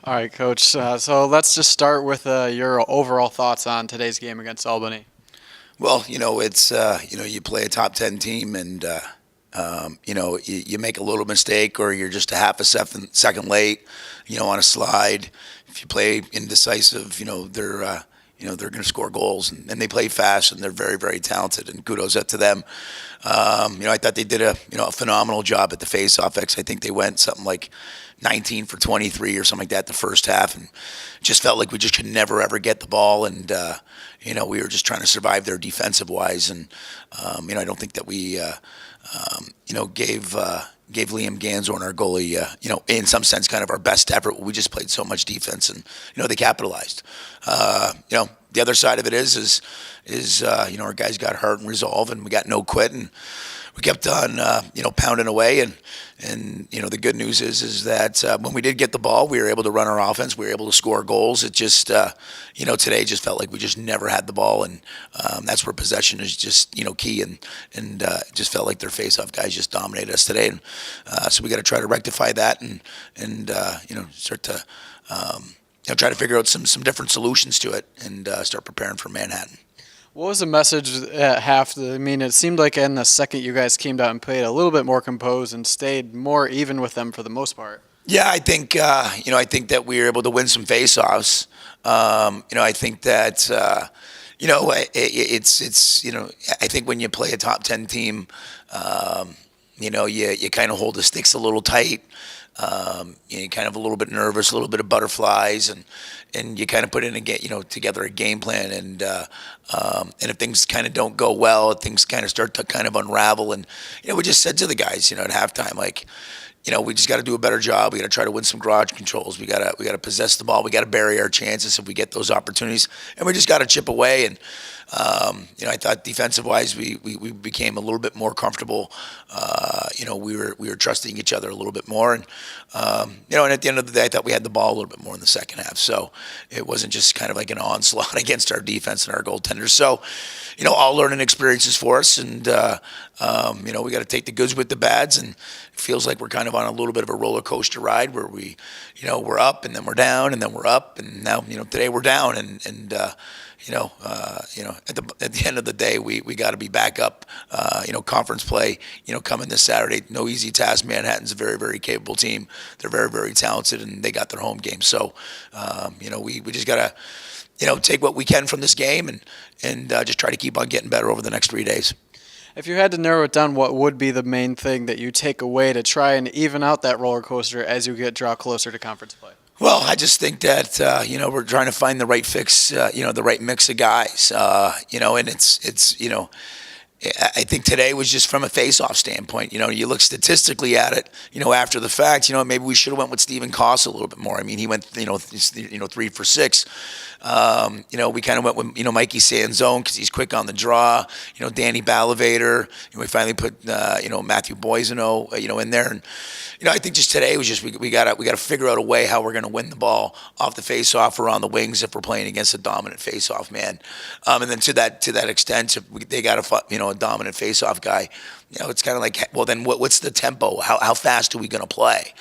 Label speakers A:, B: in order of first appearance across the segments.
A: All right, Coach. So let's just start with your overall thoughts on today's game against Albany.
B: Well, it's you play a top 10 team, and you make a little mistake, or you're just a half a second late, on a slide. If you play indecisive, they're going to score goals, and they play fast, and they're very, very talented. And kudos up to them. I thought they did a phenomenal job at the face-off. I think they went something like 19 for 23 or something like that the first half, and just felt like we just could never ever get the ball, and we were just trying to survive there defensive wise, and I don't think that we gave Liam Ganzorn, our goalie, in some sense, kind of our best effort. We just played so much defense, and they capitalized. The other side of it is our guys got hurt and resolve, and we got no quit, and we kept on pounding away, and the good news is that when we did get the ball, we were able to run our offense. We were able to score goals. It just today just felt like we just never had the ball, and that's where possession is just key, and it just felt like their face-off guys just dominated us today, and so we got to try to rectify that, and start to try to figure out some different solutions to it, and start preparing for Manhattan.
A: What was the message at half? I mean, it seemed like in the second you guys came out and played a little bit more composed and stayed more even with them for the most part.
B: Yeah, I think I think that we were able to win some faceoffs. I think that it's I think when you play a top 10 team, you kind of hold the sticks a little tight. You're kind of a little bit nervous, a little bit of butterflies, and you kind of put in together a game plan, and if things kind of don't go well, things kind of start to kind of unravel, and we just said to the guys, at halftime, like, we just got to do a better job. We got to try to win some garage controls. We got to possess the ball. We got to bury our chances if we get those opportunities, and we just got to chip away. And I thought defensive wise, we became a little bit more comfortable. We were trusting each other a little bit more, and and at the end of the day, I thought we had the ball a little bit more in the second half. So it wasn't just kind of like an onslaught against our defense and our goaltenders. So all learning experiences for us, and we got to take the goods with the bads, and it feels like we're kind of on a little bit of a roller coaster ride where we're up and then we're down and then we're up, and now today we're down, and at the end of the day, we got to be back up. Conference play, coming this Saturday. No easy task. Manhattan's a very, very capable team. They're very, very talented, and they got their home game. So, we just got to, take what we can from this game, and just try to keep on getting better over the next 3 days.
A: If you had to narrow it down, what would be the main thing that you take away to try and even out that roller coaster as you draw closer to conference play?
B: Well, I just think that we're trying to find the right fix, the right mix of guys, and it's I think today was just from a face-off standpoint. You look statistically at it, after the fact, maybe we should have went with Steven Koss a little bit more. I mean, he went, 3 for 6. We kind of went with, Mikey Sanzone because he's quick on the draw. Danny Balavator. We finally put, Matthew Boisano, in there. And, I think just today was just we gotta figure out a way how we're gonna win the ball off the face-off or on the wings if we're playing against a dominant face-off man. And then to that extent, if they got a dominant face-off guy, it's kind of like, well, then what's the tempo? How fast are we going to play?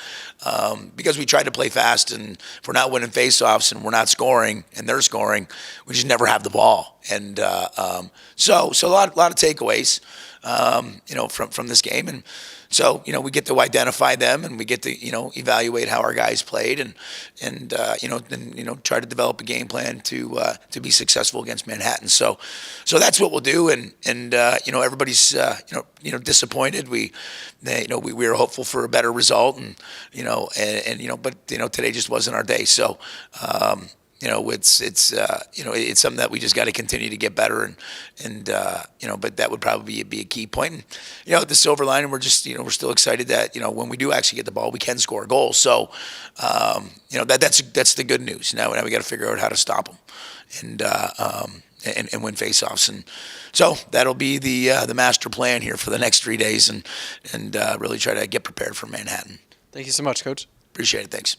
B: Because we tried to play fast, and if we're not winning face-offs and we're not scoring and they're scoring, we just never have the ball. And so a lot of takeaways, from this game. And so, we get to identify them, and we get to, evaluate how our guys played, and try to develop a game plan to be successful against Manhattan. So that's what we'll do. And everybody's, disappointed. We were hopeful for a better result, but today just wasn't our day. So, it's something that we just got to continue to get better, but that would probably be a key point. And, the silver lining, we're just, we're still excited that, when we do actually get the ball, we can score goals. So, that's the good news. Now we got to figure out how to stop them, and win faceoffs. And so that'll be the master plan here for the next 3 days, and really try to get prepared for Manhattan.
A: Thank you so much, Coach.
B: Appreciate it. Thanks.